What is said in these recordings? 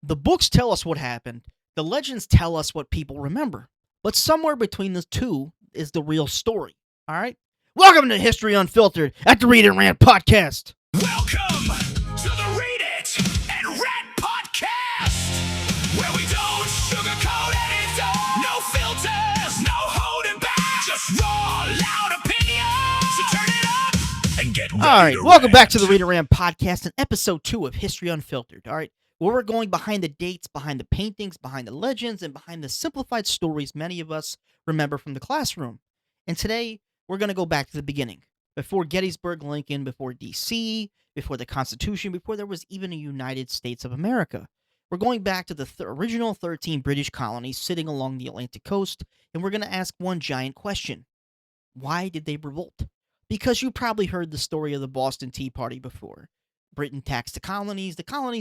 The books tell us what happened, the legends tell us what people remember. But somewhere between the two is the real story. All right? Welcome to History Unfiltered at the Read and Rant podcast. Welcome to the Read It and Rant podcast, where we don't sugarcoat it, no filters, no holding back, just raw, loud opinions. So turn it up and get ready. All right, to welcome rant. back to the Read and Rant podcast and episode 2 of History Unfiltered. All right, where we're going behind the dates, behind the paintings, behind the legends, and behind the simplified stories many of us remember from the classroom. And today, we're going to go back to the beginning. Before Gettysburg, Lincoln, before D.C., before the Constitution, before there was even a United States of America. We're going back to the original 13 British colonies sitting along the Atlantic coast, and we're going to ask one giant question. Why did they revolt? Because you probably heard the story of the Boston Tea Party before. Britain taxed the colonies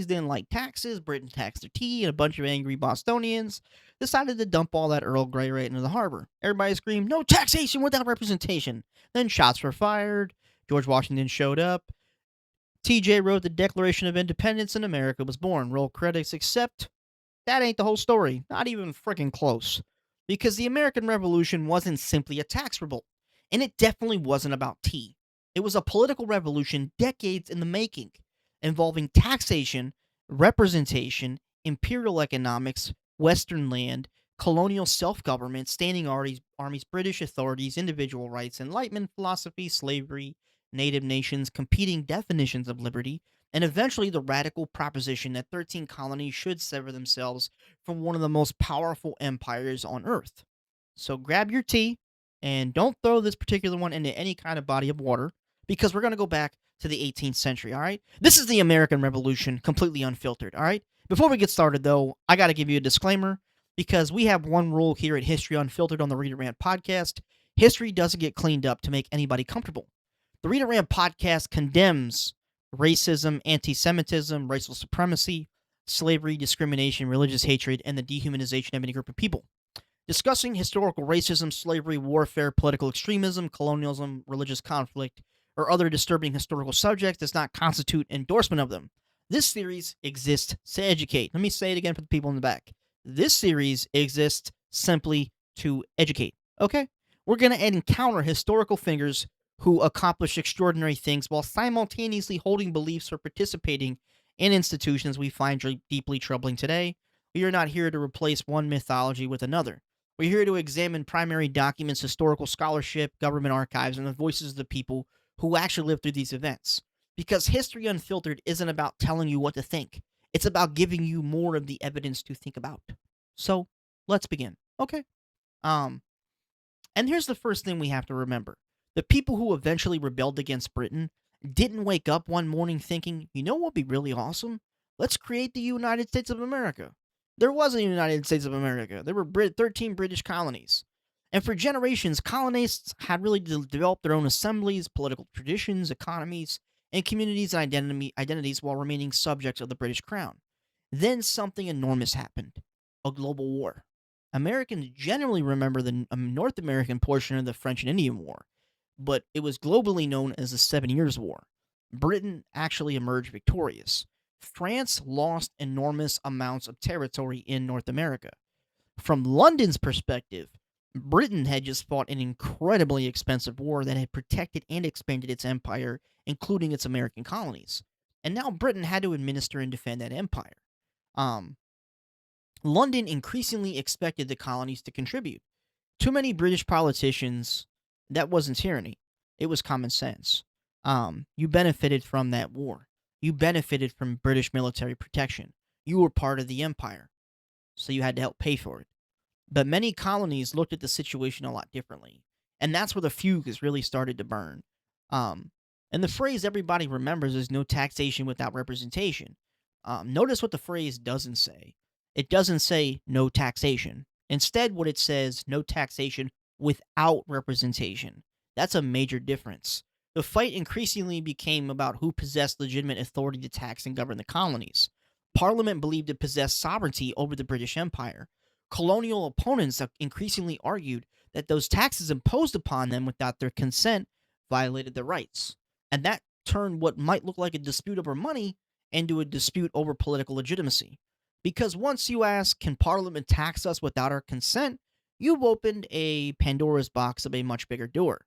didn't like taxes, Britain taxed their tea, and a bunch of angry Bostonians decided to dump all that Earl Grey right into the harbor. Everybody screamed, "No taxation without representation!" Then shots were fired, George Washington showed up, TJ wrote the Declaration of Independence, and America was born. Roll credits, except that ain't the whole story. Not even freaking close. Because the American Revolution wasn't simply a tax revolt, and it definitely wasn't about tea. It was a political revolution decades in the making, involving taxation, representation, imperial economics, Western land, colonial self-government, standing armies, British authorities, individual rights, Enlightenment philosophy, slavery, native nations, competing definitions of liberty, and eventually the radical proposition that 13 colonies should sever themselves from one of the most powerful empires on earth. So grab your tea and don't throw this particular one into any kind of body of water because we're going to go back to the 18th century, all right? This is the American Revolution, completely unfiltered, all right? Before we get started, though, I got to give you a disclaimer because we have one rule here at History Unfiltered on the Read and Rant podcast. History doesn't get cleaned up to make anybody comfortable. The Read and Rant podcast condemns racism, anti-Semitism, racial supremacy, slavery, discrimination, religious hatred, and the dehumanization of any group of people. Discussing historical racism, slavery, warfare, political extremism, colonialism, religious conflict, or other disturbing historical subjects does not constitute endorsement of them. This series exists to educate. Let me say it again for the people in the back. This series exists simply to educate. Okay? We're going to encounter historical figures who accomplish extraordinary things while simultaneously holding beliefs or participating in institutions we find deeply troubling today. We are not here to replace one mythology with another. We're here to examine primary documents, historical scholarship, government archives, and the voices of the people who actually lived through these events. Because History Unfiltered isn't about telling you what to think. It's about giving you more of the evidence to think about. So, let's begin. Okay. And here's the first thing we have to remember. The people who eventually rebelled against Britain didn't wake up one morning thinking, you know what would be really awesome? Let's create the United States of America. There was a United States of America. There were 13 British colonies. And for generations, colonists had really developed their own assemblies, political traditions, economies, and communities and identities while remaining subjects of the British crown. Then something enormous happened. A global war. Americans generally remember the North American portion of the French and Indian War, but it was globally known as the 7 Years' War. Britain actually emerged victorious. France lost enormous amounts of territory in North America. From London's perspective, Britain had just fought an incredibly expensive war that had protected and expanded its empire, including its American colonies. And now Britain had to administer and defend that empire. London increasingly expected the colonies to contribute. Too many British politicians, that wasn't tyranny. It was common sense. You benefited from that war. You benefited from British military protection. You were part of the empire, so you had to help pay for it. But many colonies looked at the situation a lot differently, and that's where the fuse really started to burn. And the phrase everybody remembers is no taxation without representation. Notice what the phrase doesn't say. It doesn't say no taxation. Instead, what it says, no taxation without representation. That's a major difference. The fight increasingly became about who possessed legitimate authority to tax and govern the colonies. Parliament believed it possessed sovereignty over the British Empire. Colonial opponents increasingly argued that those taxes imposed upon them without their consent violated their rights. And that turned what might look like a dispute over money into a dispute over political legitimacy. Because once you ask, can Parliament tax us without our consent? You've opened a Pandora's box of a much bigger door.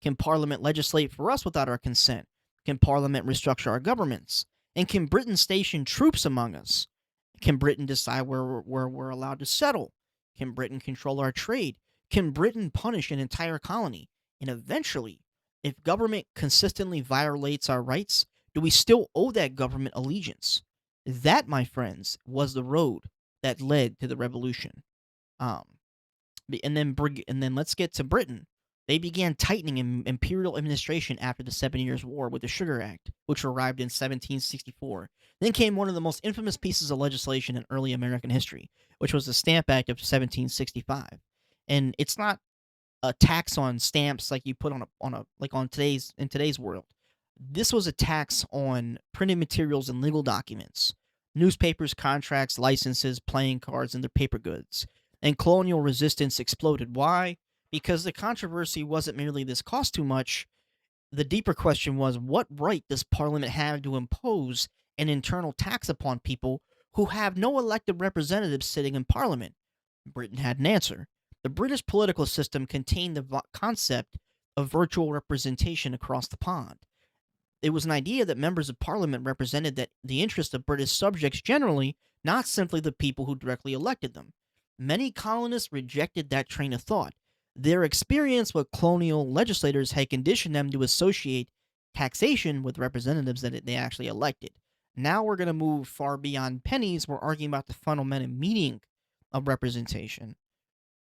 Can Parliament legislate for us without our consent? Can Parliament restructure our governments? And can Britain station troops among us? Can Britain decide where we're allowed to settle? Can Britain control our trade? Can Britain punish an entire colony? And eventually, if government consistently violates our rights, do we still owe that government allegiance? That, my friends, was the road that led to the revolution. Um, and then let's get to Britain. They began tightening imperial administration after the Seven Years' War with the Sugar Act, which arrived in 1764. Then came one of the most infamous pieces of legislation in early American history, which was the Stamp Act of 1765. And it's not a tax on stamps like you put on a like on today's in today's world. This was a tax on printed materials and legal documents, newspapers, contracts, licenses, playing cards, and their paper goods. And colonial resistance exploded. Why? Because the controversy wasn't merely this cost too much. The deeper question was, what right does Parliament have to impose an internal tax upon people who have no elected representatives sitting in Parliament? Britain had an answer. The British political system contained the concept of virtual representation across the pond. It was an idea that members of parliament represented the interests of British subjects generally, not simply the people who directly elected them. Many colonists rejected that train of thought. Their experience with colonial legislators had conditioned them to associate taxation with representatives that they actually elected. Now we're going to move far beyond pennies. We're arguing about the fundamental meaning of representation.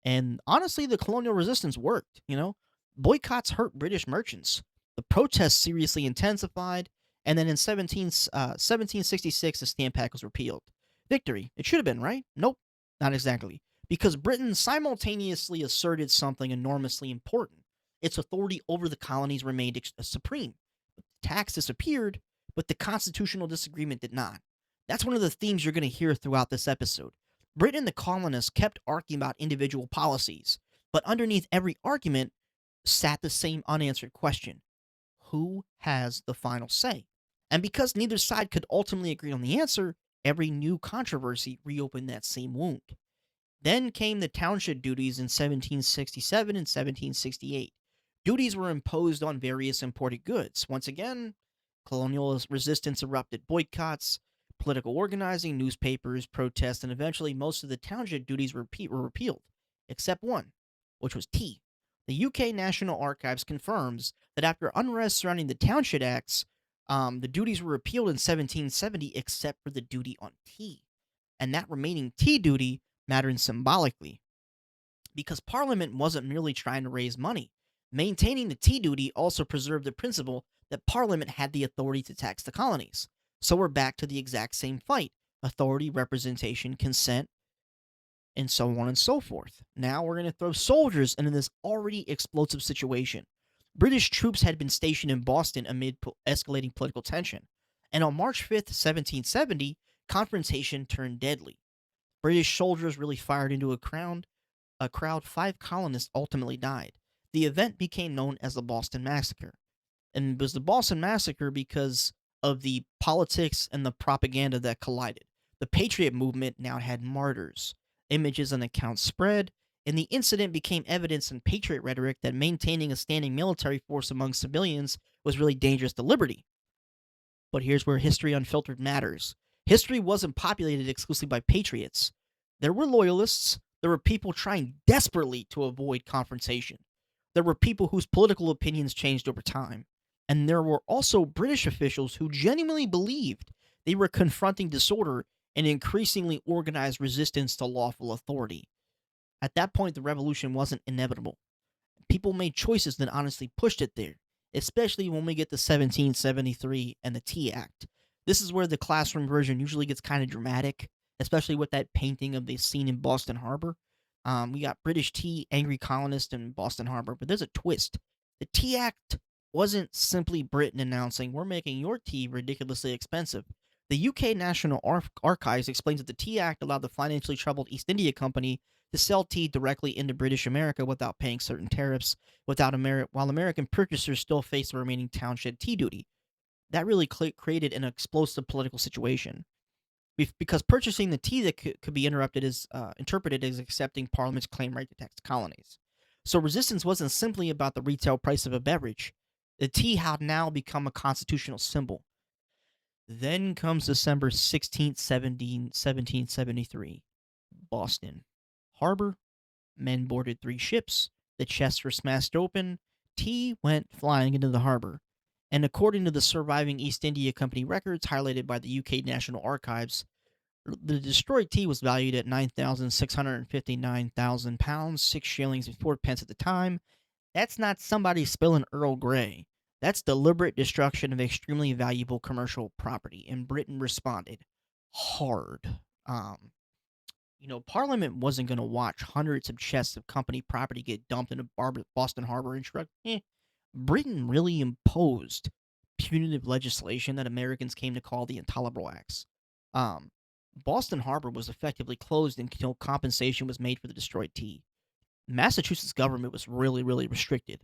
And honestly, the colonial resistance worked, you know? Boycotts hurt British merchants. The protests seriously intensified, and then in 1766, the Stamp Act was repealed. Victory. It should have been, right? Nope, not exactly. Because Britain simultaneously asserted something enormously important. Its authority over the colonies remained supreme. The tax disappeared, but the constitutional disagreement did not. That's one of the themes you're going to hear throughout this episode. Britain and the colonists kept arguing about individual policies, but underneath every argument sat the same unanswered question: who has the final say? And because neither side could ultimately agree on the answer, every new controversy reopened that same wound. Then came the township duties in 1767 and 1768. Duties were imposed on various imported goods. Once again, colonial resistance erupted: boycotts, political organizing, newspapers, protests, and eventually most of the township duties were repealed, except one, which was tea. The UK National Archives confirms that after unrest surrounding the Township Acts, the duties were repealed in 1770 except for the duty on tea. And that remaining tea duty mattered symbolically because Parliament wasn't merely trying to raise money. Maintaining the tea duty also preserved the principle that Parliament had the authority to tax the colonies. So we're back to the exact same fight: authority, representation, consent, and so on and so forth. Now we're going to throw soldiers into this already explosive situation. British troops had been stationed in Boston amid escalating political tension. And on March 5th, 1770, confrontation turned deadly. British soldiers really fired into a crowd. 5 colonists ultimately died. The event became known as the Boston Massacre. And it was the Boston Massacre because of the politics and the propaganda that collided. The Patriot movement now had martyrs. Images and accounts spread, and the incident became evidence in Patriot rhetoric that maintaining a standing military force among civilians was really dangerous to liberty. But here's where History Unfiltered matters. History wasn't populated exclusively by patriots. There were loyalists. There were people trying desperately to avoid confrontation. There were people whose political opinions changed over time. And there were also British officials who genuinely believed they were confronting disorder and increasingly organized resistance to lawful authority. At that point, the revolution wasn't inevitable. People made choices that honestly pushed it there, especially when we get to 1773 and the Tea Act. This is where the classroom version usually gets kind of dramatic, especially with that painting of the scene in Boston Harbor. We got British tea, angry colonists in Boston Harbor, but there's a twist. The Tea Act wasn't simply Britain announcing, we're making your tea ridiculously expensive. The UK National Archives explains that the Tea Act allowed the financially troubled East India Company to sell tea directly into British America without paying certain tariffs, while American purchasers still faced the remaining township tea duty. That really created an explosive political situation. because purchasing the tea that could be interpreted as accepting Parliament's claim right to tax colonies. So resistance wasn't simply about the retail price of a beverage. The tea had now become a constitutional symbol. Then comes December 16th, 1773. Boston Harbor. Men boarded 3 ships. The chests were smashed open. Tea went flying into the harbor. And according to the surviving East India Company records highlighted by the UK National Archives, the destroyed tea was valued at £9,659,000, 6 shillings and 4 pence at the time. That's not somebody spilling Earl Grey. That's deliberate destruction of extremely valuable commercial property, and Britain responded hard. Um, Parliament wasn't going to watch hundreds of chests of company property get dumped into Boston Harbor and shrug. Britain really imposed punitive legislation that Americans came to call the Intolerable Acts. Um, Boston Harbor was effectively closed until compensation was made for the destroyed tea. Massachusetts government was really, really restricted.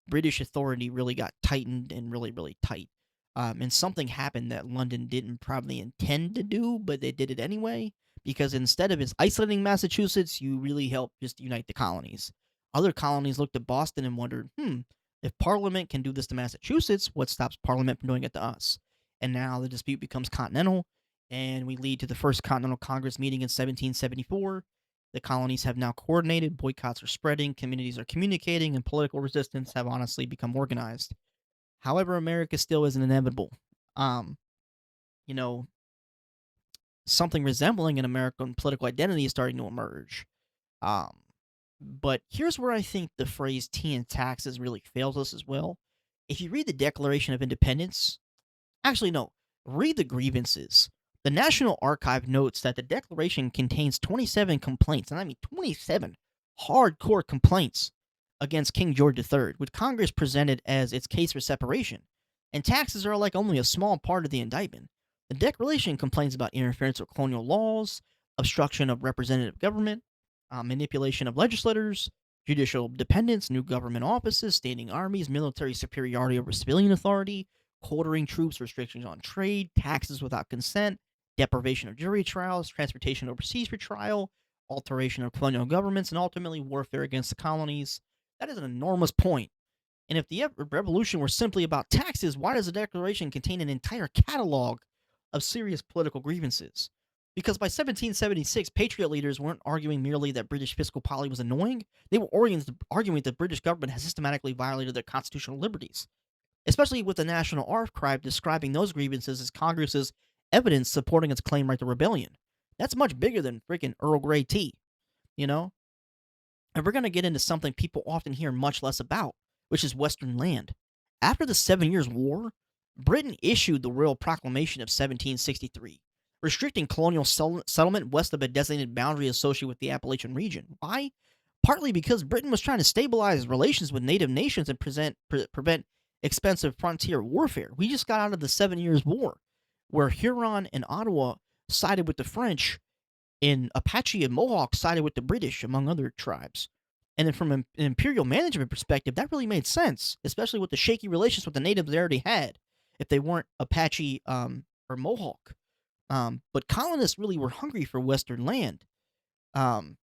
British authority really got tightened and really, really tight. And something happened that London didn't probably intend to do, but they did it anyway. Because instead of isolating Massachusetts, you really helped just unite the colonies. Other colonies looked at Boston and wondered, if Parliament can do this to Massachusetts, what stops Parliament from doing it to us? And now the dispute becomes continental, and we lead to the First Continental Congress meeting in 1774. The colonies have now coordinated, boycotts are spreading, communities are communicating, and political resistance have honestly become organized. However, America still isn't inevitable. Um, you know, Something resembling an American political identity is starting to emerge. Um, but here's where I think the phrase tea and taxes really fails us as well. If you read the Declaration of Independence, actually, no, read the grievances. The National Archive notes that the Declaration contains 27 complaints, and I mean 27 hardcore complaints against King George III, which Congress presented as its case for separation. And taxes are like only a small part of the indictment. The Declaration complains about interference with colonial laws, obstruction of representative government, manipulation of legislators, judicial dependence, new government offices, standing armies, military superiority over civilian authority, quartering troops, restrictions on trade, taxes without consent, deprivation of jury trials, transportation overseas for trial, alteration of colonial governments, and ultimately warfare against the colonies. That is an enormous point. And if the revolution were simply about taxes, why does the Declaration contain an entire catalog of serious political grievances? Because by 1776, Patriot leaders weren't arguing merely that British fiscal policy was annoying, they were arguing that the British government has systematically violated their constitutional liberties, especially with the National Archive describing those grievances as Congress's evidence supporting its claim right to rebellion. That's much bigger than freaking Earl Grey tea, you know? And we're going to get into something people often hear much less about, which is Western land. After the Seven Years' War, Britain issued the Royal Proclamation of 1763, restricting colonial settlement west of a designated boundary associated with the Appalachian region. Why? Partly because Britain was trying to stabilize relations with native nations and prevent expensive frontier warfare. We just got out of the Seven Years' War, where Huron and Ottawa sided with the French, and Apache and Mohawk sided with the British, among other tribes. And then from an imperial management perspective, that really made sense, especially with the shaky relations with the natives they already had, if they weren't Apache or Mohawk. But colonists really were hungry for Western land. Um,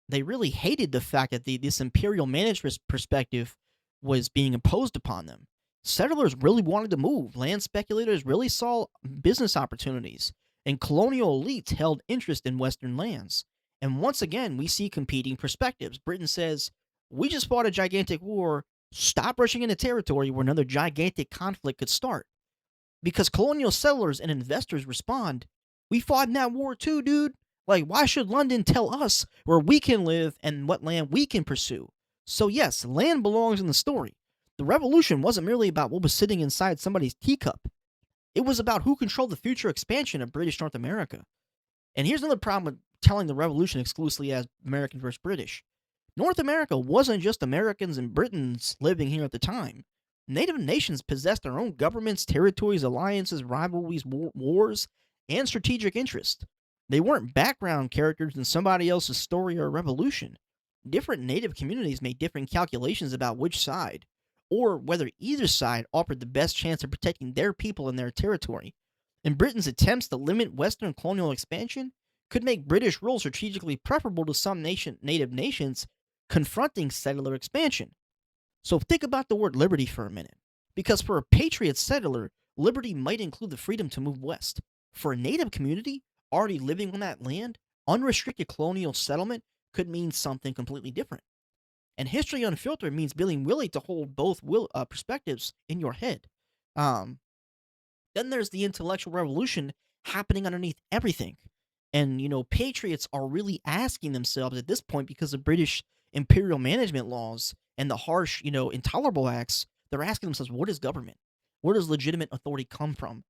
they really hated the fact that this imperial management perspective was being imposed upon them. Settlers really wanted to move. Land speculators really saw business opportunities, and colonial elites held interest in Western lands. And once again, we see competing perspectives. Britain says, we just fought a gigantic war. Stop rushing into territory where another gigantic conflict could start. Because colonial settlers and investors respond, we fought in that war too, dude. Like, why should London tell us where we can live and what land we can pursue? So, yes, land belongs in the story. The revolution wasn't merely about what was sitting inside somebody's teacup. It was about who controlled the future expansion of British North America. And here's another problem with telling the revolution exclusively as American versus British. North America wasn't just Americans and Britons living here at the time. Native nations possessed their own governments, territories, alliances, rivalries, wars, and strategic interests. They weren't background characters in somebody else's story or revolution. Different native communities made different calculations about which side, or whether either side offered the best chance of protecting their people and their territory. And Britain's attempts to limit Western colonial expansion could make British rule strategically preferable to some native nations confronting settler expansion. So think about the word liberty for a minute. Because for a patriot settler, liberty might include the freedom to move west. For a native community already living on that land, unrestricted colonial settlement could mean something completely different. And history unfiltered means being willing to hold both perspectives in your head. Um, then there's the intellectual revolution happening underneath everything. And, patriots are really asking themselves at this point because of British imperial management laws and the harsh, intolerable acts, they're asking themselves, what is government? Where does legitimate authority come from?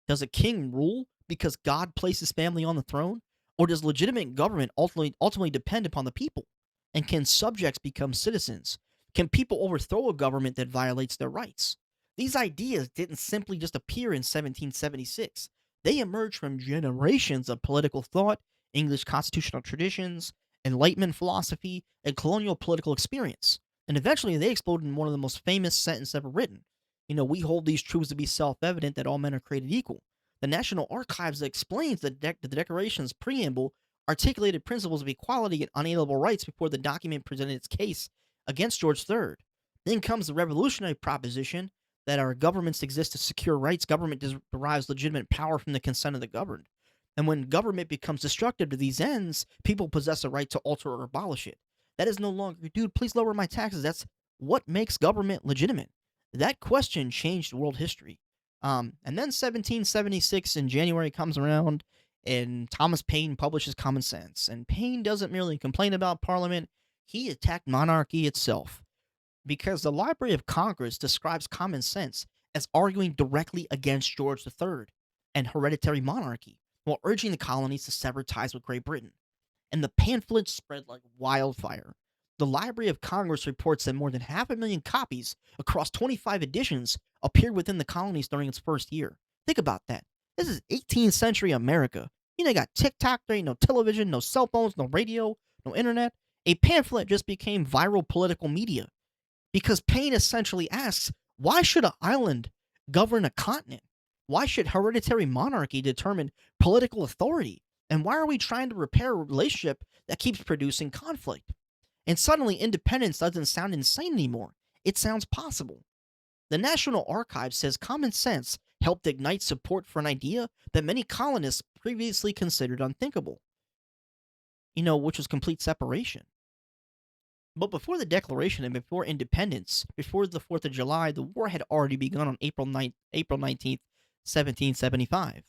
Does a king rule because God placed his family on the throne? Or does legitimate government ultimately depend upon the people? And can subjects become citizens? Can people overthrow a government that violates their rights? These ideas didn't simply just appear in 1776. They emerged from generations of political thought, English constitutional traditions, Enlightenment philosophy, and colonial political experience. And eventually they exploded in one of the most famous sentences ever written. We hold these truths to be self evident that all men are created equal. The National Archives explains that the Declaration's preamble articulated principles of equality and unalienable rights before the document presented its case against George III. Then comes the revolutionary proposition that our governments exist to secure rights. Government derives legitimate power from the consent of the governed. And when government becomes destructive to these ends, people possess a right to alter or abolish it. That is no longer, dude, please lower my taxes. That's what makes government legitimate. That question changed world history. And then 1776 in January comes around, and Thomas Paine publishes Common Sense. And Paine doesn't merely complain about Parliament, he attacked monarchy itself because the Library of Congress describes common sense as arguing directly against George III and hereditary monarchy, while urging the colonies to sever ties with Great Britain. And the pamphlets spread like wildfire. The Library of Congress reports that more than 500,000 copies across 25 editions appeared within the colonies during its first year. Think about that. This is 18th century America. You got TikTok, there ain't no television, no cell phones, no radio, no internet. A pamphlet just became viral political media because Paine essentially asks, why should an island govern a continent? Why should hereditary monarchy determine political authority? And why are we trying to repair a relationship that keeps producing conflict? And suddenly, independence doesn't sound insane anymore. It sounds possible. The National Archives says common sense helped ignite support for an idea that many colonists previously considered unthinkable, which was complete separation. But before the Declaration and before independence, before the 4th of July, the war had already begun on April 19th, 1775.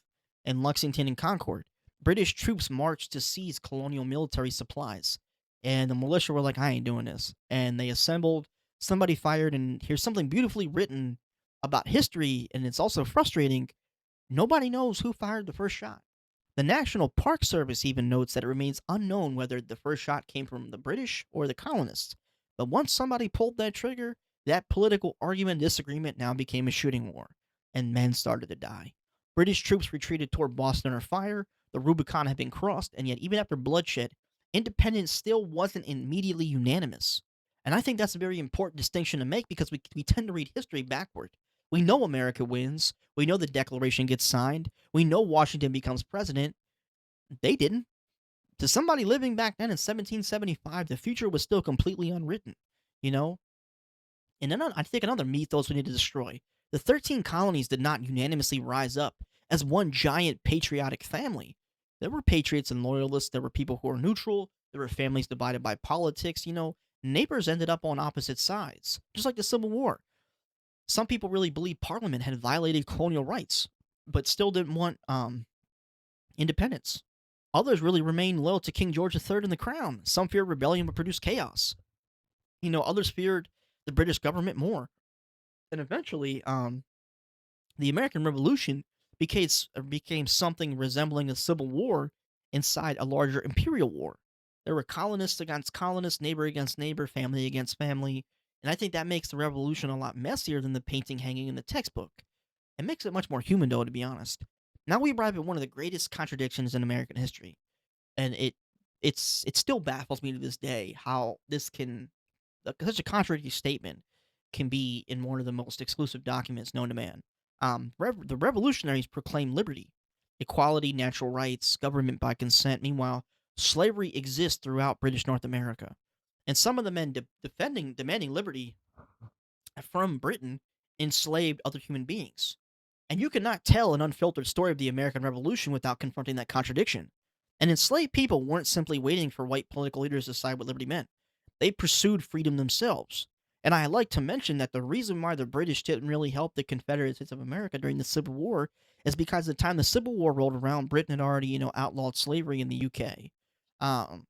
In Lexington and Concord, British troops marched to seize colonial military supplies. And the militia were like, I ain't doing this. And they assembled, somebody fired, and here's something beautifully written about history, and it's also frustrating. Nobody knows who fired the first shot. The National Park Service even notes that it remains unknown whether the first shot came from the British or the colonists. But once somebody pulled that trigger, that political argument and disagreement now became a shooting war, and men started to die. British troops retreated toward Boston under fire, the Rubicon had been crossed, and yet even after bloodshed, independence still wasn't immediately unanimous. And I think that's a very important distinction to make because we tend to read history backward. We know America wins. We know the Declaration gets signed. We know Washington becomes president. They didn't. To somebody living back then in 1775, the future was still completely unwritten, you know? And then I think another mythos we need to destroy. The 13 colonies did not unanimously rise up as one giant patriotic family. There were patriots and loyalists. There were people who were neutral. There were families divided by politics. Neighbors ended up on opposite sides, just like the Civil War. Some people really believed Parliament had violated colonial rights, but still didn't want independence. Others really remained loyal to King George III and the crown. Some feared rebellion would produce chaos. Others feared the British government more. And eventually, the American Revolution became something resembling a civil war inside a larger imperial war. There were colonists against colonists, neighbor against neighbor, family against family, and I think that makes the revolution a lot messier than the painting hanging in the textbook. It makes it much more human, though, to be honest. Now we arrive at one of the greatest contradictions in American history, and it still baffles me to this day how this can such a contradictory statement can be in one of the most exclusive documents known to man. The revolutionaries proclaimed liberty, equality, natural rights, government by consent. Meanwhile, slavery exists throughout British North America, and some of the men demanding liberty from Britain enslaved other human beings. And you cannot tell an unfiltered story of the American Revolution without confronting that contradiction. And enslaved people weren't simply waiting for white political leaders to decide what liberty meant. They pursued freedom themselves. And I like to mention that the reason why the British didn't really help the Confederate States of America during the Civil War is because the time the Civil War rolled around, Britain had already, outlawed slavery in the UK. Um,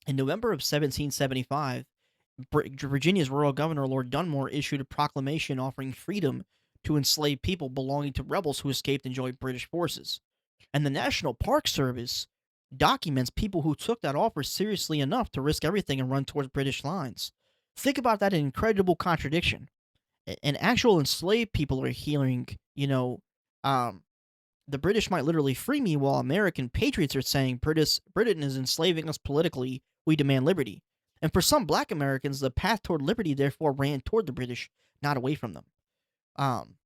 in November of 1775, Virginia's royal governor, Lord Dunmore, issued a proclamation offering freedom to enslaved people belonging to rebels who escaped and joined British forces. And the National Park Service documents people who took that offer seriously enough to risk everything and run towards British lines. Think about that incredible contradiction. And actual enslaved people are hearing, um, the British might literally free me, while American patriots are saying Britain is enslaving us politically. We demand liberty. And for some black Americans, the path toward liberty therefore ran toward the British, not away from them. Um,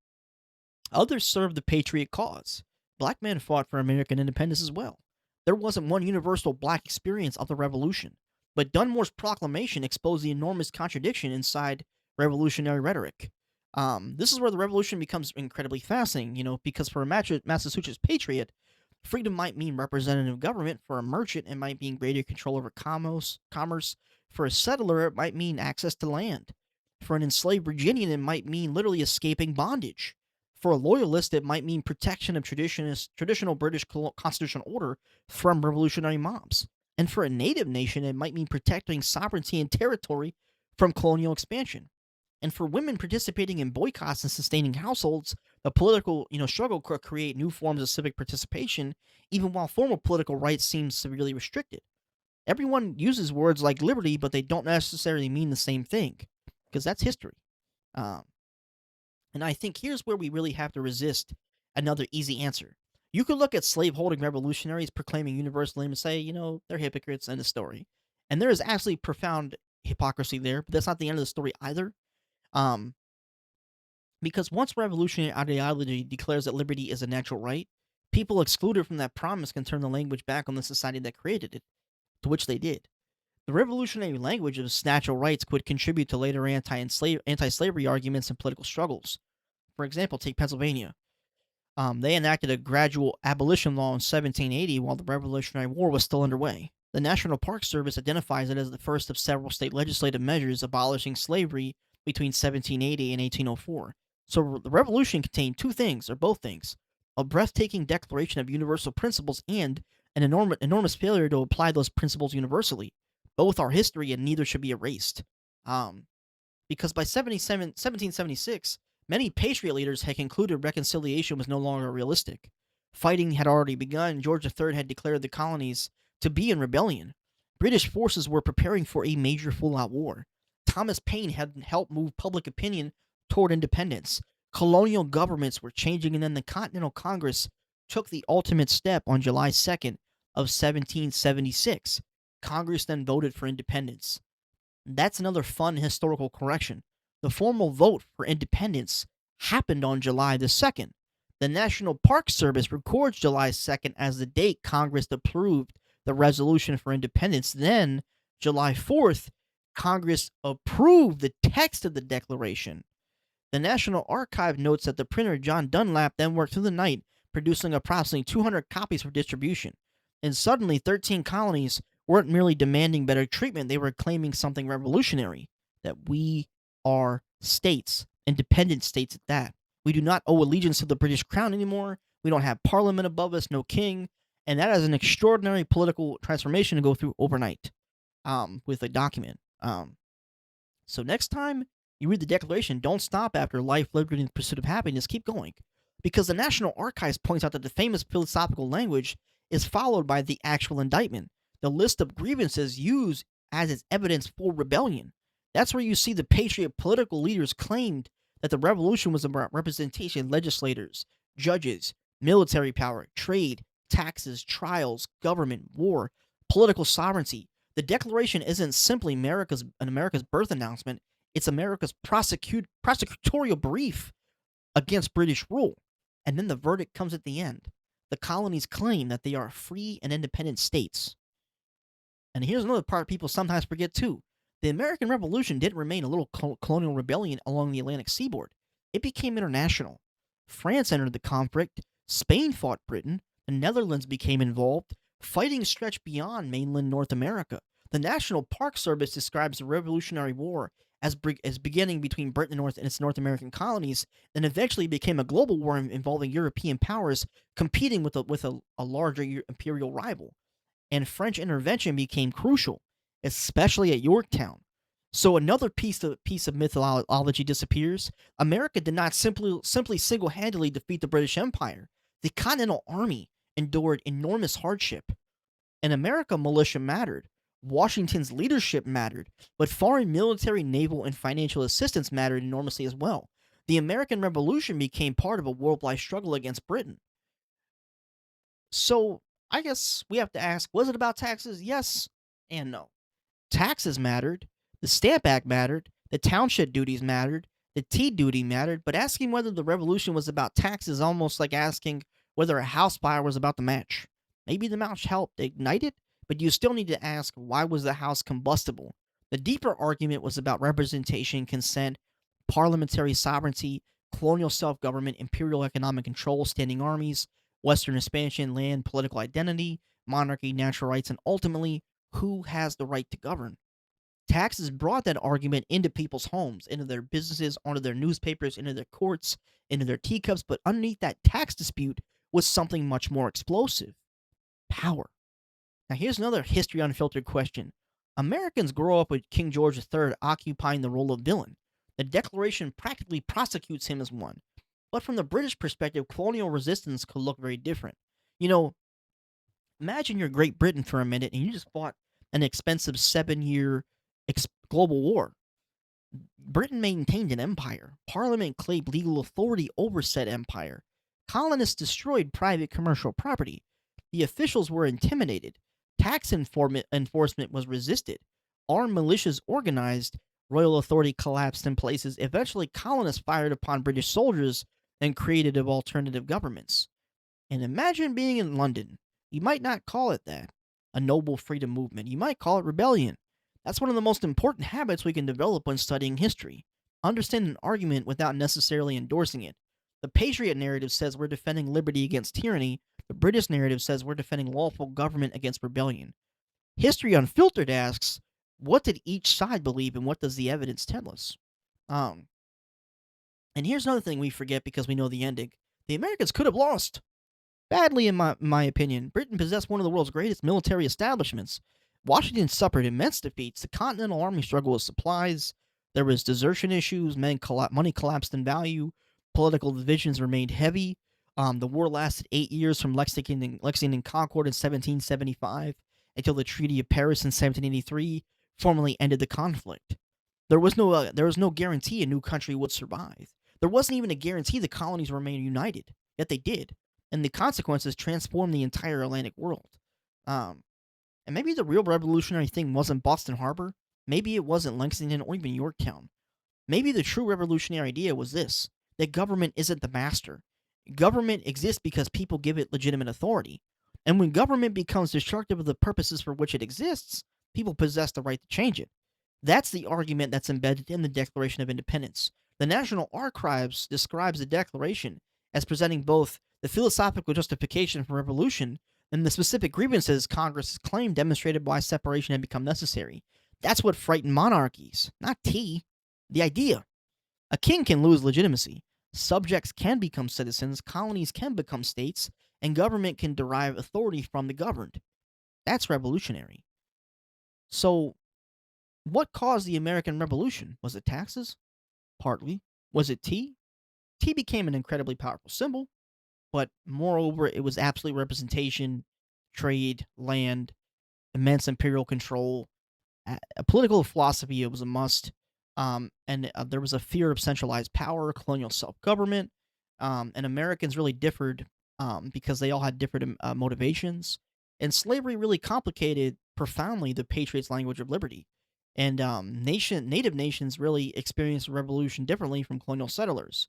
Others served the patriot cause. Black men fought for American independence as well. There wasn't one universal black experience of the revolution, but Dunmore's proclamation exposed the enormous contradiction inside revolutionary rhetoric. This is where the revolution becomes incredibly fascinating, because for a Massachusetts patriot, freedom might mean representative government. For a merchant, it might mean greater control over commerce. For a settler, it might mean access to land. For an enslaved Virginian, it might mean literally escaping bondage. For a loyalist, it might mean protection of traditional British constitutional order from revolutionary mobs. And for a native nation, it might mean protecting sovereignty and territory from colonial expansion. And for women participating in boycotts and sustaining households, the political, struggle could create new forms of civic participation, even while formal political rights seem severely restricted. Everyone uses words like liberty, but they don't necessarily mean the same thing, because that's history. Um, and I think here's where we really have to resist another easy answer. You could look at slaveholding revolutionaries proclaiming universalism and say, they're hypocrites, end of story. And there is absolutely profound hypocrisy there, but that's not the end of the story either. Um, because once revolutionary ideology declares that liberty is a natural right, people excluded from that promise can turn the language back on the society that created it, to which they did. The revolutionary language of natural rights could contribute to later anti-slavery arguments and political struggles. For example, take Pennsylvania. They enacted a gradual abolition law in 1780 while the Revolutionary War was still underway. The National Park Service identifies it as the first of several state legislative measures abolishing slavery between 1780 and 1804. So the revolution contained two things, or both things: a breathtaking declaration of universal principles and an enormous failure to apply those principles universally. Both are history and neither should be erased. Um, because by 1776, many patriot leaders had concluded reconciliation was no longer realistic. Fighting had already begun. George III had declared the colonies to be in rebellion. British forces were preparing for a major full-out war. Thomas Paine had helped move public opinion toward independence. Colonial governments were changing, and then the Continental Congress took the ultimate step on July 2nd of 1776. Congress then voted for independence. That's another fun historical correction. The formal vote for independence happened on July the 2nd. The National Park Service records July 2nd as the date Congress approved the resolution for independence. Then, July 4th, Congress approved the text of the declaration. The National Archive notes that the printer John Dunlap then worked through the night, producing approximately 200 copies for distribution. And suddenly, 13 colonies weren't merely demanding better treatment, they were claiming something revolutionary: that we are states, independent states at that. We do not owe allegiance to the British crown anymore. We don't have parliament above us, no king. And that is an extraordinary political transformation to go through overnight with a document. So next time you read the Declaration, don't stop after life, liberty, and the pursuit of happiness. Keep going. Because the National Archives points out that the famous philosophical language is followed by the actual indictment, the list of grievances used as its evidence for rebellion. That's where you see the patriot political leaders claimed that the revolution was about representation, legislators, judges, military power, trade, taxes, trials, government, war, political sovereignty. The Declaration isn't simply America's birth announcement, it's America's prosecutorial brief. against British rule. And then the verdict comes at the end. The colonies claim that they are free and independent states. And here's another part people sometimes forget too. The American Revolution didn't remain a little colonial rebellion along the Atlantic seaboard. It became international. France entered the conflict, Spain fought Britain, the Netherlands became involved, fighting stretched beyond mainland North America. The National Park Service describes the Revolutionary War as beginning between Britain and its North American colonies, and eventually became a global war involving European powers competing with a larger imperial rival, and French intervention became crucial, especially at Yorktown. So another piece of mythology disappears. America did not simply single-handedly defeat the British Empire. The Continental Army endured enormous hardship. In America, militia mattered. Washington's leadership mattered, but foreign military, naval, and financial assistance mattered enormously as well. The American Revolution became part of a worldwide struggle against Britain. So I guess we have to ask, was it about taxes? Yes and no. Taxes mattered, the Stamp Act mattered, the township duties mattered, the tea duty mattered, but asking whether the revolution was about taxes is almost like asking whether a house fire was about the match. Maybe the match helped ignite it, but you still need to ask, why was the house combustible? The deeper argument was about representation, consent, parliamentary sovereignty, colonial self government, imperial economic control, standing armies, Western expansion, land, political identity, monarchy, natural rights, and ultimately, who has the right to govern. Taxes brought that argument into people's homes, into their businesses, onto their newspapers, into their courts, into their teacups, but underneath that tax dispute was something much more explosive: power. Now, here's another history unfiltered question. Americans grow up with King George III occupying the role of villain. The Declaration practically prosecutes him as one. But from the British perspective, colonial resistance could look very different. You know, imagine you're Great Britain for a minute and you just fought an expensive 7 year global war. Britain maintained an empire. Parliament claimed legal authority over said empire. Colonists destroyed private commercial property. The officials were intimidated. Enforcement was resisted. Armed militias organized. Royal authority collapsed in places. Eventually, colonists fired upon British soldiers and created alternative governments. And imagine being in London. You might not call it that. A noble freedom movement. You might call it rebellion. That's one of the most important habits we can develop when studying history. Understand an argument without necessarily endorsing it. The patriot narrative says we're defending liberty against tyranny. The British narrative says we're defending lawful government against rebellion. History Unfiltered asks, what did each side believe and what does the evidence tell us? Um, and here's another thing we forget because we know the ending. The Americans could have lost. Badly, in my opinion. Britain possessed one of the world's greatest military establishments. Washington suffered immense defeats. The Continental Army struggled with supplies. There was desertion issues. Money collapsed in value. Political divisions remained heavy. The war lasted 8 years from Lexington Concord in 1775 until the Treaty of Paris in 1783 formally ended the conflict. There was no guarantee a new country would survive. There wasn't even a guarantee the colonies remained united. Yet they did, and the consequences transformed the entire Atlantic world. Um, and maybe the real revolutionary thing wasn't Boston Harbor. Maybe it wasn't Lexington or even Yorktown. Maybe the true revolutionary idea was this: that government isn't the master. Government exists because people give it legitimate authority. And when government becomes destructive of the purposes for which it exists, people possess the right to change it. That's the argument that's embedded in the Declaration of Independence. The National Archives describes the Declaration as presenting both the philosophical justification for revolution and the specific grievances Congress claimed demonstrated why separation had become necessary. That's what frightened monarchies, not tea. The idea. A king can lose legitimacy. Subjects can become citizens, colonies can become states, and government can derive authority from the governed. That's revolutionary. So, what caused the American Revolution? Was it taxes? Partly. Was it tea? Tea became an incredibly powerful symbol, but moreover, it was absolute representation, trade, land, immense imperial control, a political philosophy. It was a must. And there was a fear of centralized power, colonial self government, and Americans really differed because they all had different motivations. And slavery really complicated profoundly the patriots' language of liberty. And native nations really experienced the revolution differently from colonial settlers.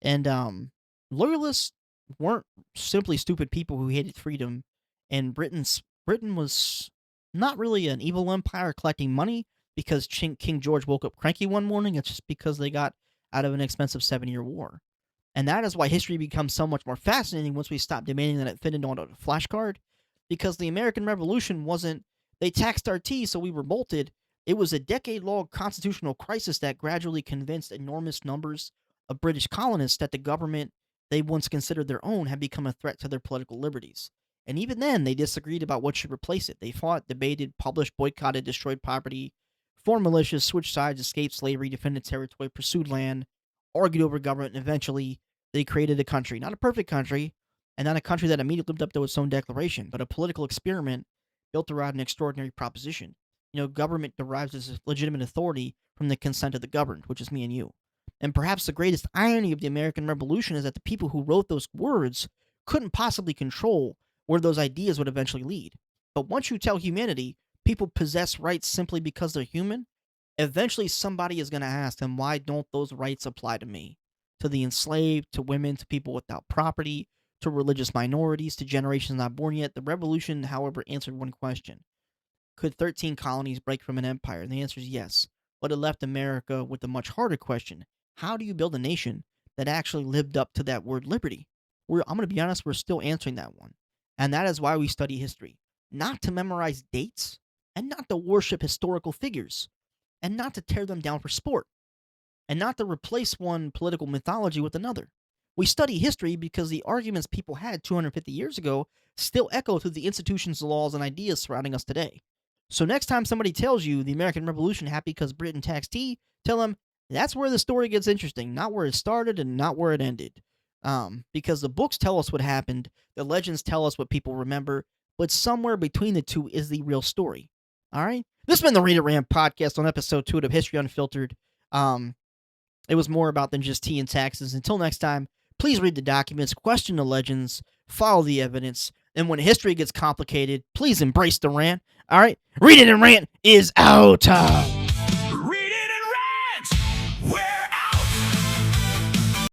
And loyalists weren't simply stupid people who hated freedom. And Britain was not really an evil empire collecting money because King George woke up cranky one morning. It's just because they got out of an expensive 7-year war. And that is why history becomes so much more fascinating once we stop demanding that it fit into a flashcard. Because the American Revolution wasn't, they taxed our tea, so we revolted. It was a decade long constitutional crisis that gradually convinced enormous numbers of British colonists that the government they once considered their own had become a threat to their political liberties. And even then, they disagreed about what should replace it. They fought, debated, published, boycotted, destroyed property, formed militias, switched sides, escaped slavery, defended territory, pursued land, argued over government, and eventually they created a country. Not a perfect country, and not a country that immediately lived up to its own declaration, but a political experiment built around an extraordinary proposition. Government derives its legitimate authority from the consent of the governed, which is me and you. And perhaps the greatest irony of the American Revolution is that the people who wrote those words couldn't possibly control where those ideas would eventually lead. But once you tell humanity people possess rights simply because they're human, eventually somebody is going to ask them, why don't those rights apply to me? To the enslaved, to women, to people without property, to religious minorities, to generations not born yet. The revolution, however, answered one question: could 13 colonies break from an empire? And the answer is yes. But it left America with a much harder question: how do you build a nation that actually lived up to that word liberty? I'm going to be honest, we're still answering that one. And that is why we study history. Not to memorize dates, and not to worship historical figures, and not to tear them down for sport, and not to replace one political mythology with another. We study history because the arguments people had 250 years ago still echo through the institutions, laws, and ideas surrounding us today. So next time somebody tells you the American Revolution happened because Britain taxed tea, tell them that's where the story gets interesting, not where it started and not where it ended. Because the books tell us what happened, the legends tell us what people remember, but somewhere between the two is the real story. All right? This has been the Read It Rant podcast on episode 2 of History Unfiltered. It was more about than just tea and taxes. Until next time, please read the documents, question the legends, follow the evidence, and when history gets complicated, please embrace the rant. All right? Read It and Rant is out.